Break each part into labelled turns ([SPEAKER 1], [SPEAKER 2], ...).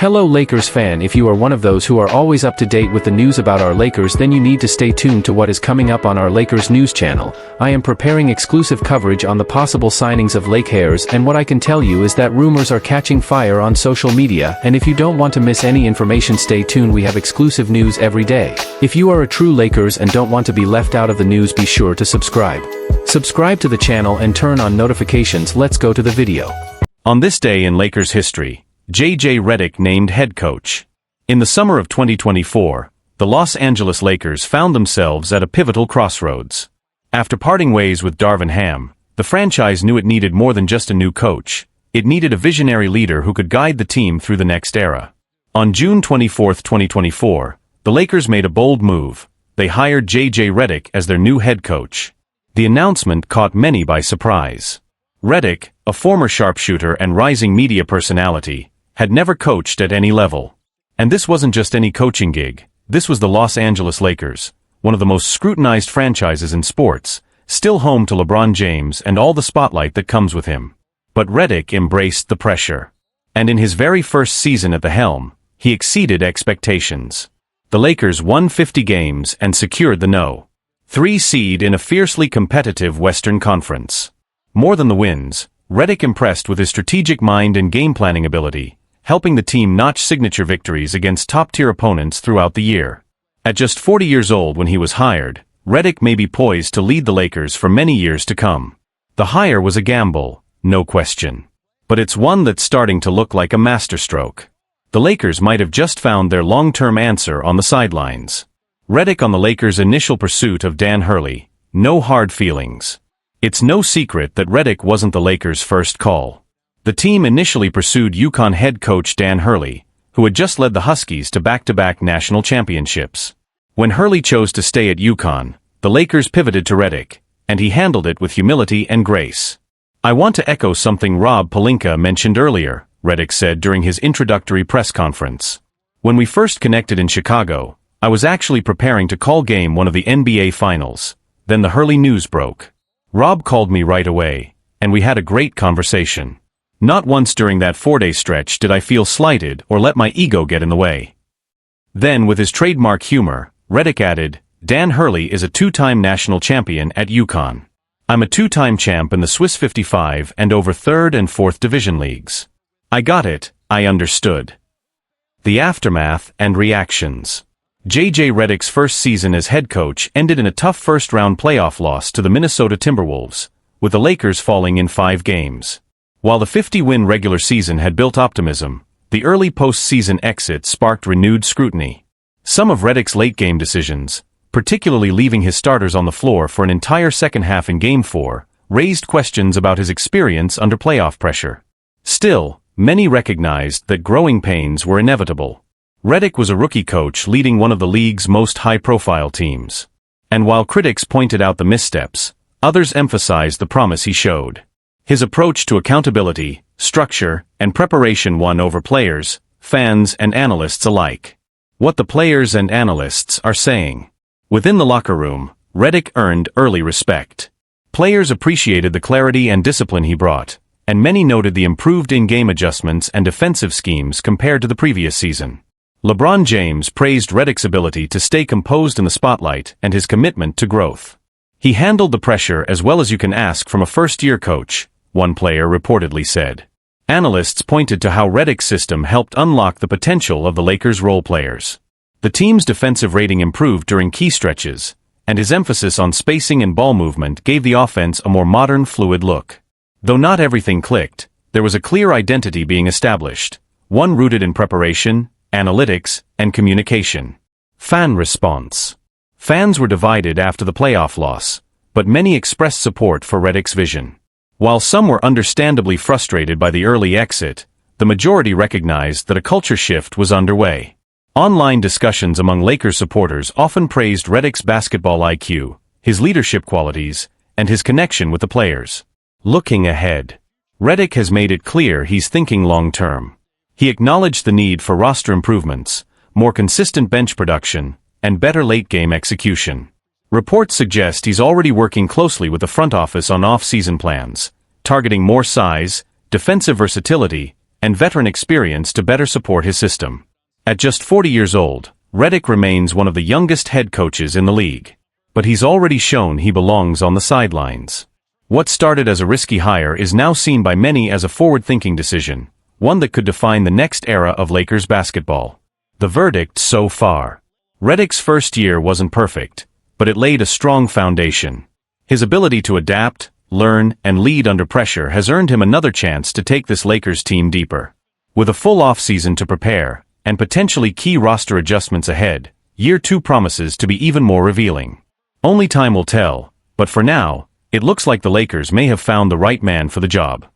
[SPEAKER 1] Hello Lakers fan, if you are one of those who are always up to date with the news about our Lakers, then you need to stay tuned to what is coming up on our Lakers news channel. I am preparing exclusive coverage on the possible signings of Lakers, and what I can tell you is that rumors are catching fire on social media, and if you don't want to miss any information, stay tuned. We have exclusive news every day. If you are a true Lakers and don't want to be left out of the news, be sure to subscribe. Subscribe to the channel and turn on notifications. Let's go to the video.
[SPEAKER 2] On this day in Lakers history, JJ Redick named head coach. In the summer of 2024, the Los Angeles Lakers found themselves at a pivotal crossroads. After parting ways with Darvin Ham, the franchise knew it needed more than just a new coach. It needed a visionary leader who could guide the team through the next era. On June 24, 2024, the Lakers made a bold move. They hired JJ Redick as their new head coach. The announcement caught many by surprise. Redick, a former sharpshooter and rising media personality, had never coached at any level. And this wasn't just any coaching gig. This was the Los Angeles Lakers, one of the most scrutinized franchises in sports, still home to LeBron James and all the spotlight that comes with him. But Redick embraced the pressure. And in his very first season at the helm, he exceeded expectations. The Lakers won 50 games and secured the No. 3 seed in a fiercely competitive Western Conference. More than the wins, Redick impressed with his strategic mind and game planning ability, helping the team notch signature victories against top-tier opponents throughout the year. At just 40 years old when he was hired, Redick may be poised to lead the Lakers for many years to come. The hire was a gamble, no question. But it's one that's starting to look like a masterstroke. The Lakers might have just found their long-term answer on the sidelines. Redick on the Lakers' initial pursuit of Dan Hurley, no hard feelings. It's no secret that Redick wasn't the Lakers' first call. The team initially pursued UConn head coach Dan Hurley, who had just led the Huskies to back-to-back national championships. When Hurley chose to stay at UConn, the Lakers pivoted to Redick, and he handled it with humility and grace. "I want to echo something Rob Pelinka mentioned earlier," Redick said during his introductory press conference. "When we first connected in Chicago, I was actually preparing to call Game 1 of the NBA Finals. Then the Hurley news broke. Rob called me right away, and we had a great conversation. Not once during that 4-day stretch did I feel slighted or let my ego get in the way." Then, with his trademark humor, Redick added, "Dan Hurley is a 2-time national champion at UConn. I'm a 2-time champ in the Swiss 55 and over 3rd and 4th Division leagues. I got it, I understood." The aftermath and reactions. JJ Redick's first season as head coach ended in a tough first-round playoff loss to the Minnesota Timberwolves, with the Lakers falling in 5 games. While the 50-win regular season had built optimism, the early postseason exit sparked renewed scrutiny. Some of Redick's late-game decisions, particularly leaving his starters on the floor for an entire second half in Game 4, raised questions about his experience under playoff pressure. Still, many recognized that growing pains were inevitable. Redick was a rookie coach leading one of the league's most high-profile teams. And while critics pointed out the missteps, others emphasized the promise he showed. His approach to accountability, structure, and preparation won over players, fans, and analysts alike. What the players and analysts are saying. Within the locker room, Redick earned early respect. Players appreciated the clarity and discipline he brought, and many noted the improved in-game adjustments and defensive schemes compared to the previous season. LeBron James praised Redick's ability to stay composed in the spotlight and his commitment to growth. "He handled the pressure as well as you can ask from a first-year coach," one player reportedly said. Analysts pointed to how Redick's system helped unlock the potential of the Lakers' role players. The team's defensive rating improved during key stretches, and his emphasis on spacing and ball movement gave the offense a more modern, fluid look. Though not everything clicked, there was a clear identity being established, one rooted in preparation, analytics, and communication. Fan response. Fans were divided after the playoff loss, but many expressed support for Redick's vision. While some were understandably frustrated by the early exit, the majority recognized that a culture shift was underway. Online discussions among Lakers supporters often praised Redick's basketball IQ, his leadership qualities, and his connection with the players. Looking ahead. Redick has made it clear he's thinking long-term. He acknowledged the need for roster improvements, more consistent bench production, and better late-game execution. Reports suggest he's already working closely with the front office on off-season plans, targeting more size, defensive versatility, and veteran experience to better support his system. At just 40 years old, Redick remains one of the youngest head coaches in the league. But he's already shown he belongs on the sidelines. What started as a risky hire is now seen by many as a forward-thinking decision, one that could define the next era of Lakers basketball. The verdict so far. Redick's first year wasn't perfect, but it laid a strong foundation. His ability to adapt, learn, and lead under pressure has earned him another chance to take this Lakers team deeper. With a full offseason to prepare, and potentially key roster adjustments ahead, Year 2 promises to be even more revealing. Only time will tell, but for now, it looks like the Lakers may have found the right man for the job.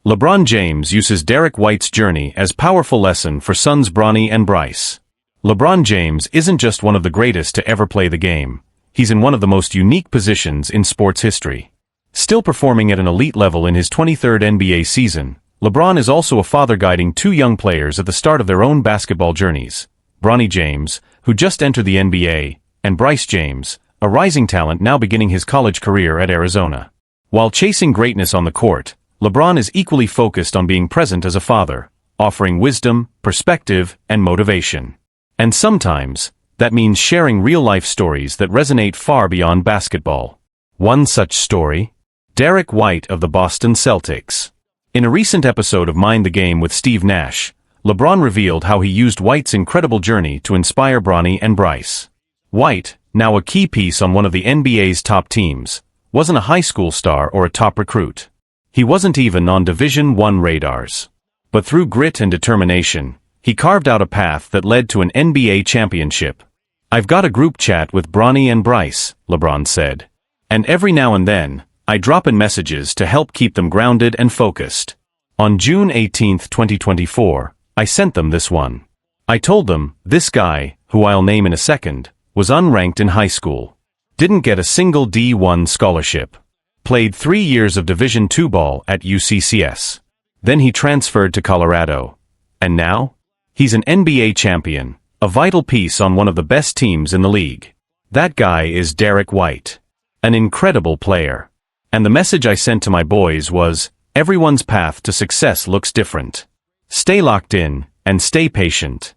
[SPEAKER 2] LeBron James uses Derek White's journey as powerful lesson for sons Bronny and Bryce. LeBron James isn't just one of the greatest to ever play the game. He's in one of the most unique positions in sports history. Still performing at an elite level in his 23rd NBA season, LeBron is also a father guiding two young players at the start of their own basketball journeys. Bronny James, who just entered the NBA, and Bryce James, a rising talent now beginning his college career at Arizona. While chasing greatness on the court, LeBron is equally focused on being present as a father, offering wisdom, perspective, and motivation. And sometimes, that means sharing real-life stories that resonate far beyond basketball. One such story: Derek White of the Boston Celtics. In a recent episode of Mind the Game with Steve Nash, LeBron revealed how he used White's incredible journey to inspire Bronny and Bryce. White, now a key piece on one of the NBA's top teams, wasn't a high school star or a top recruit. He wasn't even on Division I radars. But through grit and determination, he carved out a path that led to an NBA championship. "I've got a group chat with Bronny and Bryce," LeBron said. "And every now and then, I drop in messages to help keep them grounded and focused. On June 18, 2024, I sent them this one. I told them, this guy, who I'll name in a second, was unranked in high school. Didn't get a single D1 scholarship. Played 3 years of Division II ball at UCCS. Then he transferred to Colorado. And now? He's an NBA champion, a vital piece on one of the best teams in the league. That guy is Derek White. An incredible player. And the message I sent to my boys was, everyone's path to success looks different. Stay locked in, and stay patient."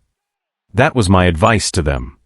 [SPEAKER 2] That was my advice to them.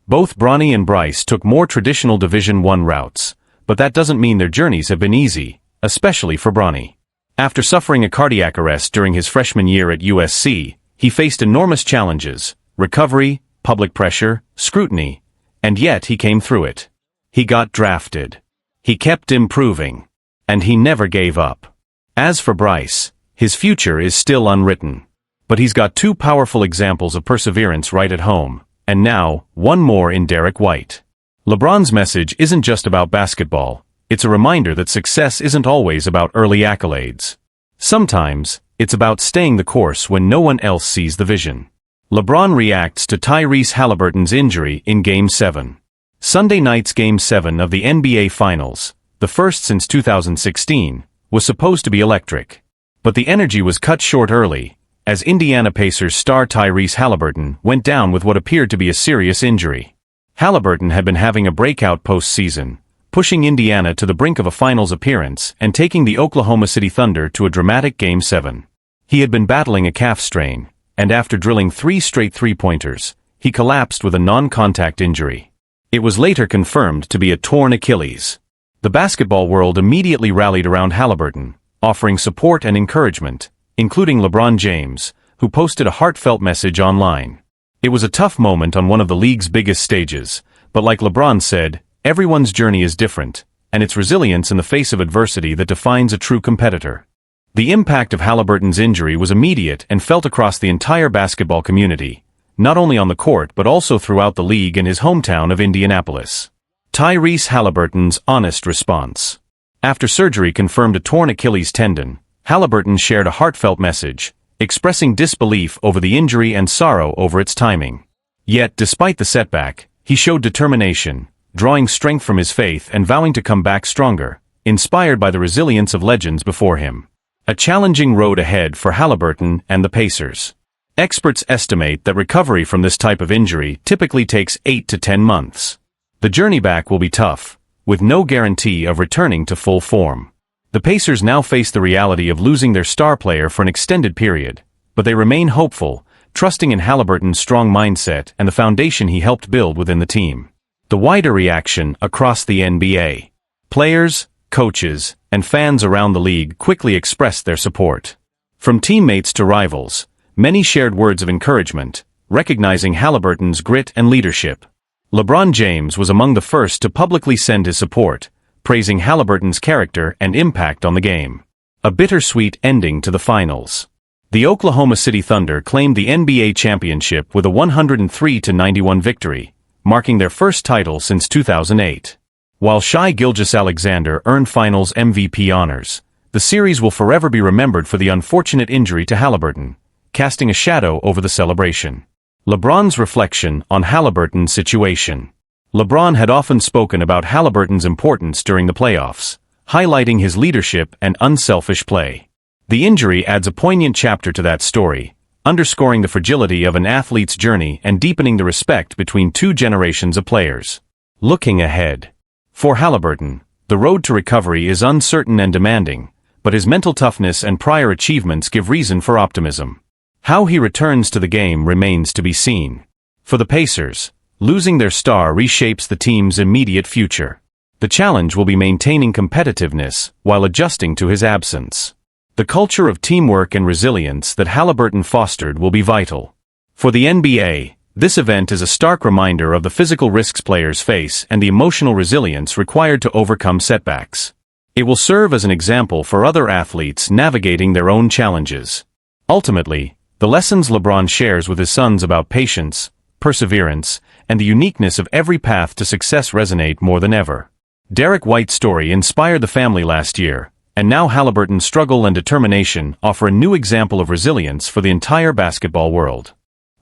[SPEAKER 2] Both Bronny and Bryce took more traditional Division I routes, but that doesn't mean their journeys have been easy, especially for Bronny. After suffering a cardiac arrest during his freshman year at USC, he faced enormous challenges: recovery, public pressure, scrutiny, and yet he came through it. He got drafted. He kept improving. And he never gave up. As for Bryce, his future is still unwritten. But he's got two powerful examples of perseverance right at home, and now, one more in Derek White. LeBron's message isn't just about basketball, it's a reminder that success isn't always about early accolades. Sometimes, it's about staying the course when no one else sees the vision. LeBron reacts to Tyrese Halliburton's injury in Game 7. Sunday night's Game 7 of the NBA Finals, the first since 2016, was supposed to be electric. But the energy was cut short early, as Indiana Pacers star Tyrese Halliburton went down with what appeared to be a serious injury. Halliburton had been having a breakout postseason, pushing Indiana to the brink of a finals appearance and taking the Oklahoma City Thunder to a dramatic Game 7. He had been battling a calf strain, and after drilling 3 straight three-pointers, he collapsed with a non-contact injury. It was later confirmed to be a torn Achilles. The basketball world immediately rallied around Halliburton, offering support and encouragement, including LeBron James, who posted a heartfelt message online. It was a tough moment on one of the league's biggest stages, but like LeBron said, everyone's journey is different, and it's resilience in the face of adversity that defines a true competitor. The impact of Halliburton's injury was immediate and felt across the entire basketball community, not only on the court but also throughout the league in his hometown of Indianapolis. Tyrese Halliburton's honest response. After surgery confirmed a torn Achilles tendon, Halliburton shared a heartfelt message, expressing disbelief over the injury and sorrow over its timing. Yet, despite the setback, he showed determination, drawing strength from his faith and vowing to come back stronger, inspired by the resilience of legends before him. A challenging road ahead for Halliburton and the Pacers. Experts estimate that recovery from this type of injury typically takes 8 to 10 months. The journey back will be tough, with no guarantee of returning to full form. The Pacers now face the reality of losing their star player for an extended period, but they remain hopeful, trusting in Haliburton's strong mindset and the foundation he helped build within the team. The wider reaction across the NBA. Players, coaches, and fans around the league quickly expressed their support. From teammates to rivals, many shared words of encouragement, recognizing Haliburton's grit and leadership. LeBron James was among the first to publicly send his support, praising Haliburton's character and impact on the game. A bittersweet ending to the finals. The Oklahoma City Thunder claimed the NBA championship with a 103-91 victory, marking their first title since 2008. While Shai Gilgeous-Alexander earned Finals MVP honors, the series will forever be remembered for the unfortunate injury to Haliburton, casting a shadow over the celebration. LeBron's reflection on Haliburton's situation. LeBron had often spoken about Haliburton's importance during the playoffs, highlighting his leadership and unselfish play. The injury adds a poignant chapter to that story, underscoring the fragility of an athlete's journey and deepening the respect between two generations of players. Looking ahead. For Haliburton, the road to recovery is uncertain and demanding, but his mental toughness and prior achievements give reason for optimism. How he returns to the game remains to be seen. For the Pacers, losing their star reshapes the team's immediate future. The challenge will be maintaining competitiveness while adjusting to his absence. The culture of teamwork and resilience that Haliburton fostered will be vital. For the NBA, this event is a stark reminder of the physical risks players face and the emotional resilience required to overcome setbacks. It will serve as an example for other athletes navigating their own challenges. Ultimately, the lessons LeBron shares with his sons about patience, perseverance, and the uniqueness of every path to success resonate more than ever. Derek White's story inspired the family last year, and now Haliburton's struggle and determination offer a new example of resilience for the entire basketball world.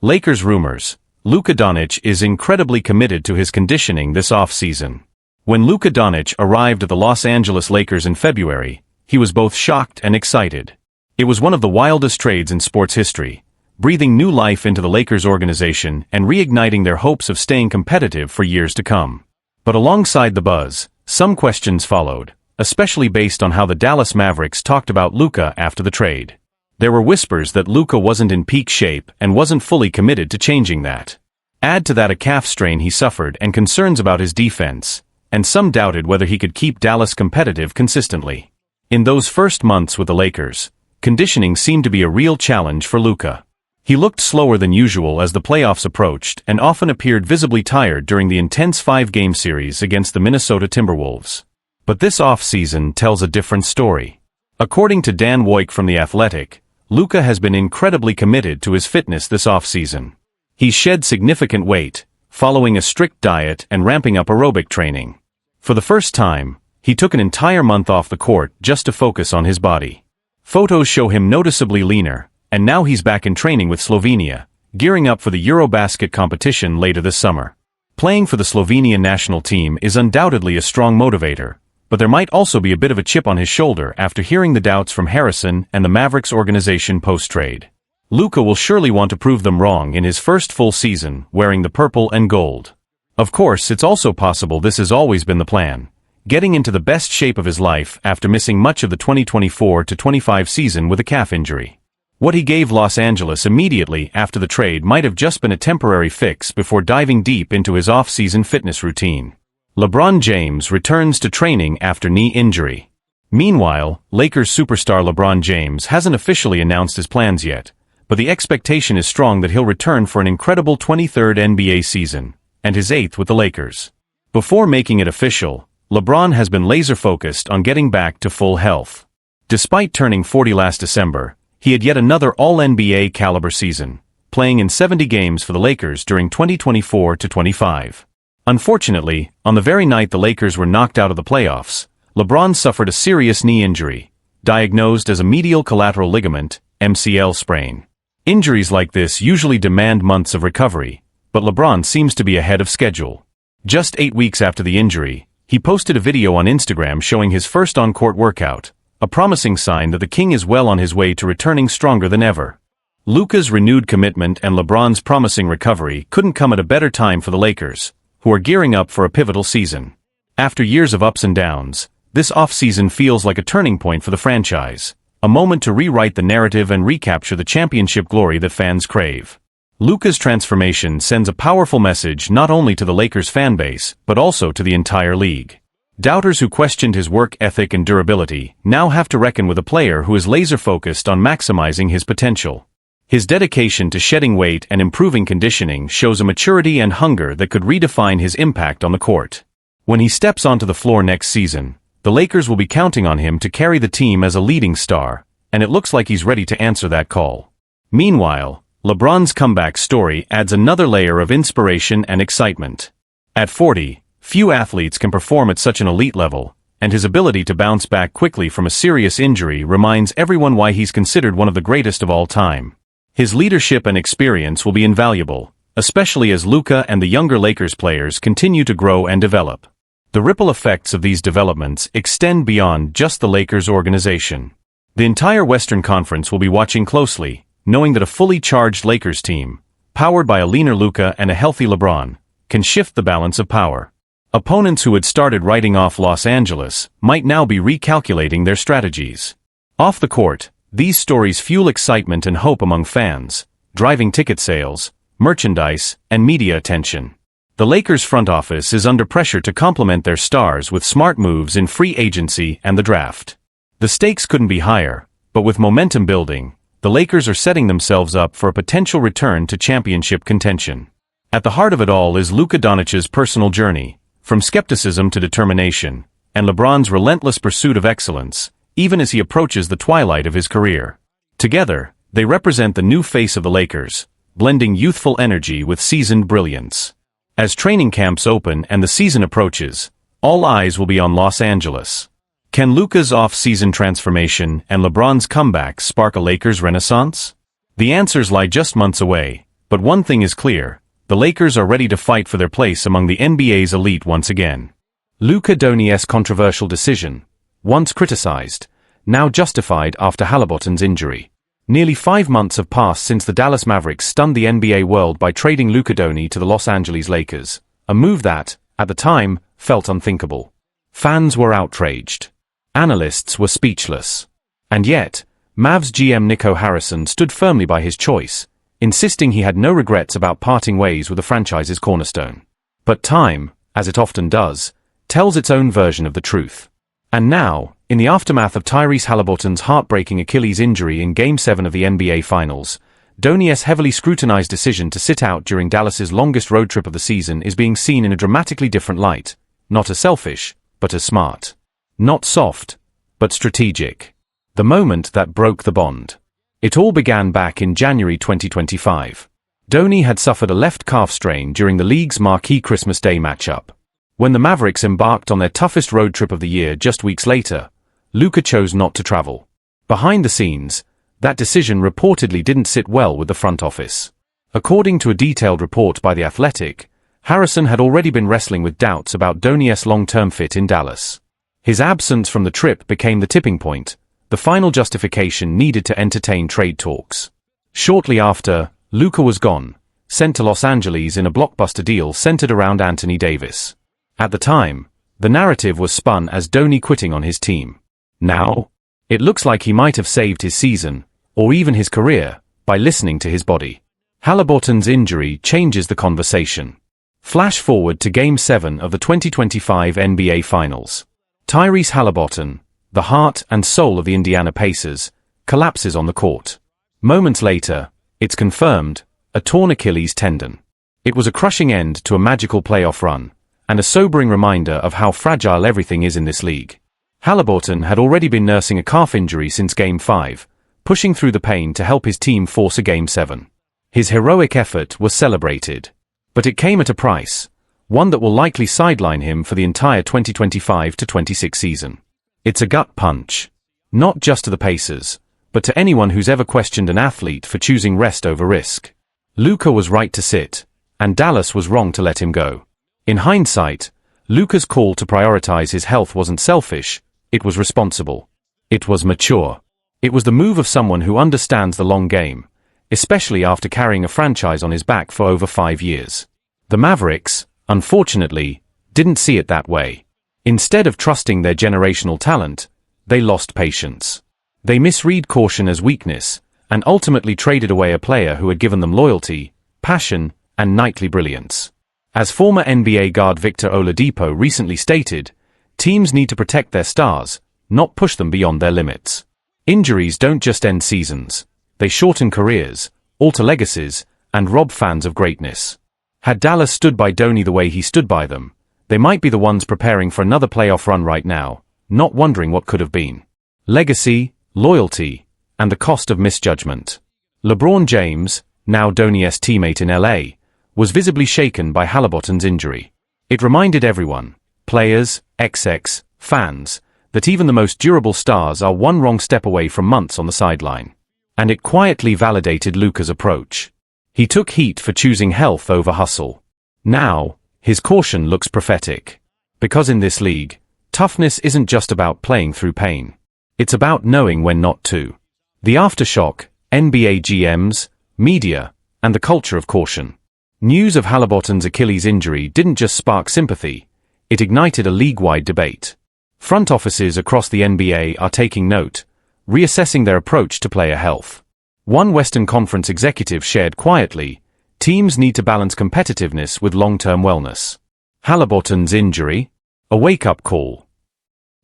[SPEAKER 2] Lakers rumors. Luka Doncic is incredibly committed to his conditioning this offseason. When Luka Doncic arrived at the Los Angeles Lakers in February, he was both shocked and excited. It was one of the wildest trades in sports history, breathing new life into the Lakers organization and reigniting their hopes of staying competitive for years to come. But alongside the buzz, some questions followed, especially based on how the Dallas Mavericks talked about Luka after the trade. There were whispers that Luka wasn't in peak shape and wasn't fully committed to changing that. Add to that a calf strain he suffered and concerns about his defense, and some doubted whether he could keep Dallas competitive consistently. In those first months with the Lakers, conditioning seemed to be a real challenge for Luka. He looked slower than usual as the playoffs approached and often appeared visibly tired during the intense 5-game series against the Minnesota Timberwolves. But this offseason tells a different story. According to Dan Hurley from The Athletic, Luka has been incredibly committed to his fitness this offseason. He's shed significant weight, following a strict diet and ramping up aerobic training. For the first time, he took an entire month off the court just to focus on his body. Photos show him noticeably leaner, and now he's back in training with Slovenia, gearing up for the Eurobasket competition later this summer. Playing for the Slovenian national team is undoubtedly a strong motivator, but there might also be a bit of a chip on his shoulder after hearing the doubts from Harrison and the Mavericks organization post-trade. Luka will surely want to prove them wrong in his first full season wearing the purple and gold. Of course, it's also possible this has always been the plan, getting into the best shape of his life after missing much of the 2024-25 season with a calf injury. What he gave Los Angeles immediately after the trade might have just been a temporary fix before diving deep into his off-season fitness routine. LeBron James returns to training after knee injury. Meanwhile, Lakers superstar LeBron James hasn't officially announced his plans yet, but the expectation is strong that he'll return for an incredible 23rd NBA season, and his 8th with the Lakers. Before making it official, LeBron has been laser-focused on getting back to full health. Despite turning 40 last December, he had yet another All-NBA caliber season, playing in 70 games for the Lakers during 2024-25. Unfortunately, on the very night the Lakers were knocked out of the playoffs, LeBron suffered a serious knee injury, diagnosed as a medial collateral ligament, MCL sprain. Injuries like this usually demand months of recovery, but LeBron seems to be ahead of schedule. Just 8 weeks after the injury, he posted a video on Instagram showing his first on-court workout, a promising sign that the King is well on his way to returning stronger than ever. Luka's renewed commitment and LeBron's promising recovery couldn't come at a better time for the Lakers, who are gearing up for a pivotal season. After years of ups and downs, this offseason feels like a turning point for the franchise, A moment to rewrite the narrative and recapture the championship glory that fans crave. Luka's transformation sends a powerful message not only to the Lakers fanbase, but also to the entire league. Doubters who questioned his work ethic and durability now have to reckon with a player who is laser-focused on maximizing his potential. His dedication to shedding weight and improving conditioning shows a maturity and hunger that could redefine his impact on the court. When he steps onto the floor next season, the Lakers will be counting on him to carry the team as a leading star, and it looks like he's ready to answer that call. Meanwhile, LeBron's comeback story adds another layer of inspiration and excitement. At 40, few athletes can perform at such an elite level, and his ability to bounce back quickly from a serious injury reminds everyone why he's considered one of the greatest of all time. His leadership and experience will be invaluable, especially as Luka and the younger Lakers players continue to grow and develop. The ripple effects of these developments extend beyond just the Lakers organization. The entire Western Conference will be watching closely, knowing that a fully charged Lakers team, powered by a leaner Luka and a healthy LeBron, can shift the balance of power. Opponents who had started writing off Los Angeles might now be recalculating their strategies. Off the court, these stories fuel excitement and hope among fans, driving ticket sales, merchandise, and media attention. The Lakers front office is under pressure to complement their stars with smart moves in free agency and the draft. The stakes couldn't be higher, but with momentum building, the Lakers are setting themselves up for a potential return to championship contention. At the heart of it all is Luka Doncic's personal journey, from skepticism to determination, and LeBron's relentless pursuit of excellence, even as he approaches the twilight of his career. Together, they represent the new face of the Lakers, blending youthful energy with seasoned brilliance. As training camps open and the season approaches, all eyes will be on Los Angeles. Can Luka's off-season transformation and LeBron's comeback spark a Lakers renaissance? The answers lie just months away, but one thing is clear: the Lakers are ready to fight for their place among the NBA's elite once again. Luka Doncic's controversial decision, once criticized, now justified after Haliburton's injury. Nearly 5 months have passed since the Dallas Mavericks stunned the NBA world by trading Luka Doncic to the Los Angeles Lakers, a move that, at the time, felt unthinkable. Fans were outraged. Analysts were speechless. And yet, Mavs GM Nico Harrison stood firmly by his choice, insisting he had no regrets about parting ways with the franchise's cornerstone. But time, as it often does, tells its own version of the truth. And now, in the aftermath of Tyrese Haliburton's heartbreaking Achilles injury in Game 7 of the NBA Finals, Doncic's heavily scrutinized decision to sit out during Dallas's longest road trip of the season is being seen in a dramatically different light, not as selfish, but as smart. Not soft, but strategic. The moment that broke the bond. It all began back in January 2025. Doncic had suffered a left calf strain during the league's marquee Christmas Day matchup. When the Mavericks embarked on their toughest road trip of the year just weeks later, Luka chose not to travel. Behind the scenes, that decision reportedly didn't sit well with the front office. According to a detailed report by The Athletic, Harrison had already been wrestling with doubts about Doncic's long-term fit in Dallas. His absence from the trip became the tipping point, the final justification needed to entertain trade talks. Shortly after, Luka was gone, sent to Los Angeles in a blockbuster deal centered around Anthony Davis. At the time, the narrative was spun as Doncic quitting on his team. Now, it looks like he might have saved his season, or even his career, by listening to his body. Haliburton's injury changes the conversation. Flash forward to Game 7 of the 2025 NBA Finals. Tyrese Haliburton, the heart and soul of the Indiana Pacers, collapses on the court. Moments later, it's confirmed, a torn Achilles tendon. It was a crushing end to a magical playoff run, and a sobering reminder of how fragile everything is in this league. Haliburton had already been nursing a calf injury since Game 5, pushing through the pain to help his team force a Game 7. His heroic effort was celebrated. But it came at a price, one that will likely sideline him for the entire 2025-26 season. It's a gut punch. Not just to the Pacers, but to anyone who's ever questioned an athlete for choosing rest over risk. Luka was right to sit, and Dallas was wrong to let him go. In hindsight, Luka's call to prioritize his health wasn't selfish, it was responsible. It was mature. It was the move of someone who understands the long game, especially after carrying a franchise on his back for over 5 years. The Mavericks, unfortunately, didn't see it that way. Instead of trusting their generational talent, they lost patience. They misread caution as weakness, and ultimately traded away a player who had given them loyalty, passion, and nightly brilliance. As former NBA guard Victor Oladipo recently stated, teams need to protect their stars, not push them beyond their limits. Injuries don't just end seasons. They shorten careers, alter legacies, and rob fans of greatness. Had Dallas stood by Dhoni the way he stood by them, they might be the ones preparing for another playoff run right now, not wondering what could have been. Legacy, loyalty, and the cost of misjudgment. LeBron James, now Dhoni's teammate in LA, was visibly shaken by Haliburton's injury. It reminded everyone, players, execs, fans, that even the most durable stars are one wrong step away from months on the sideline. And it quietly validated Luka's approach. He took heat for choosing health over hustle. Now, his caution looks prophetic. Because in this league, toughness isn't just about playing through pain. It's about knowing when not to. The aftershock, NBA GMs, media, and the culture of caution. News of Haliburton's Achilles injury didn't just spark sympathy, it ignited a league-wide debate. Front offices across the NBA are taking note, reassessing their approach to player health. One Western Conference executive shared quietly, teams need to balance competitiveness with long-term wellness. Haliburton's injury? A wake-up call.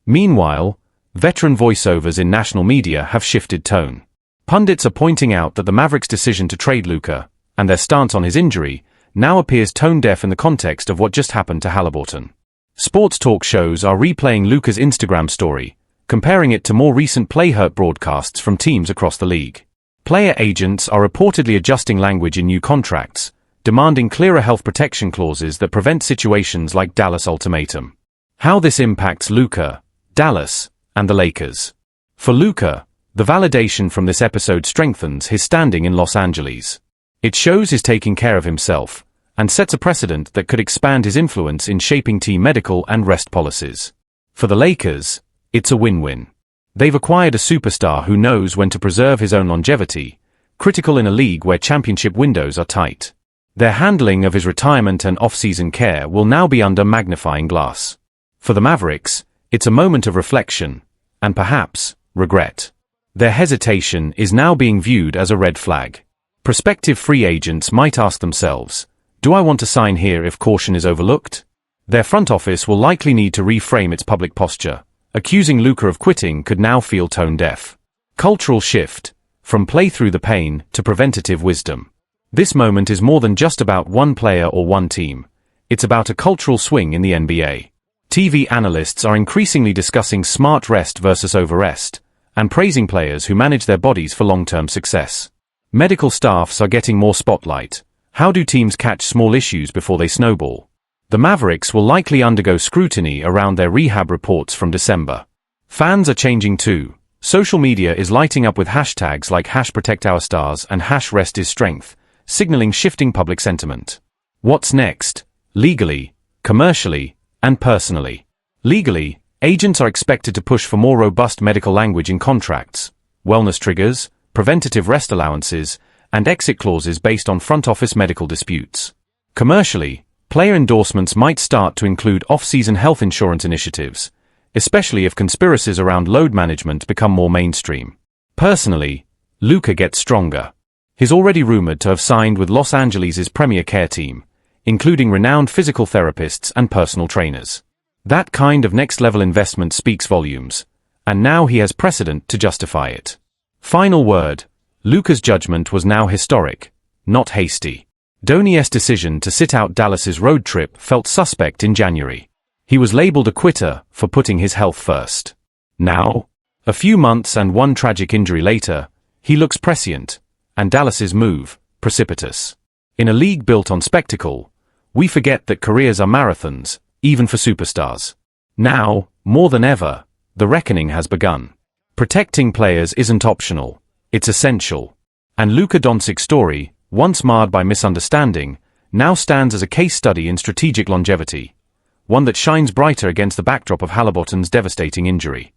[SPEAKER 2] Meanwhile, veteran voiceovers in national media have shifted tone. Pundits are pointing out that the Mavericks' decision to trade Luka, and their stance on his injury, now appears tone-deaf in the context of what just happened to Haliburton. Sports talk shows are replaying Luka's Instagram story, comparing it to more recent play-hurt broadcasts from teams across the league. Player agents are reportedly adjusting language in new contracts, demanding clearer health protection clauses that prevent situations like Dallas ultimatum. How this impacts Luka, Dallas, and the Lakers. For Luka, the validation from this episode strengthens his standing in Los Angeles. It shows he's taking care of himself, and sets a precedent that could expand his influence in shaping team medical and rest policies. For the Lakers, it's a win-win. They've acquired a superstar who knows when to preserve his own longevity, critical in a league where championship windows are tight. Their handling of his retirement and off-season care will now be under magnifying glass. For the Mavericks, it's a moment of reflection, and perhaps, regret. Their hesitation is now being viewed as a red flag. Prospective free agents might ask themselves, do I want to sign here if caution is overlooked? Their front office will likely need to reframe its public posture. Accusing Luka of quitting could now feel tone-deaf. Cultural shift, from play through the pain to preventative wisdom. This moment is more than just about one player or one team. It's about a cultural swing in the NBA. TV analysts are increasingly discussing smart rest versus overrest, and praising players who manage their bodies for long-term success. Medical staffs are getting more spotlight. How do teams catch small issues before they snowball? The Mavericks will likely undergo scrutiny around their rehab reports from December. Fans are changing too. Social media is lighting up with hashtags like #ProtectOurStars and #RestIsStrength, signaling shifting public sentiment. What's next? Legally, commercially, and personally. Legally, agents are expected to push for more robust medical language in contracts, wellness triggers, preventative rest allowances, and exit clauses based on front office medical disputes. Commercially, player endorsements might start to include off-season health insurance initiatives, especially if conspiracies around load management become more mainstream. Personally, Luka gets stronger. He's already rumored to have signed with Los Angeles' premier care team, including renowned physical therapists and personal trainers. That kind of next-level investment speaks volumes, and now he has precedent to justify it. Final word. Luka's judgment was now historic, not hasty. Dhoni's decision to sit out Dallas's road trip felt suspect in January. He was labeled a quitter for putting his health first. Now, a few months and one tragic injury later, he looks prescient, and Dallas's move, precipitous. In a league built on spectacle, we forget that careers are marathons, even for superstars. Now, more than ever, the reckoning has begun. Protecting players isn't optional. It's essential. And Luka Doncic's story, once marred by misunderstanding, now stands as a case study in strategic longevity, one that shines brighter against the backdrop of Haliburton's devastating injury.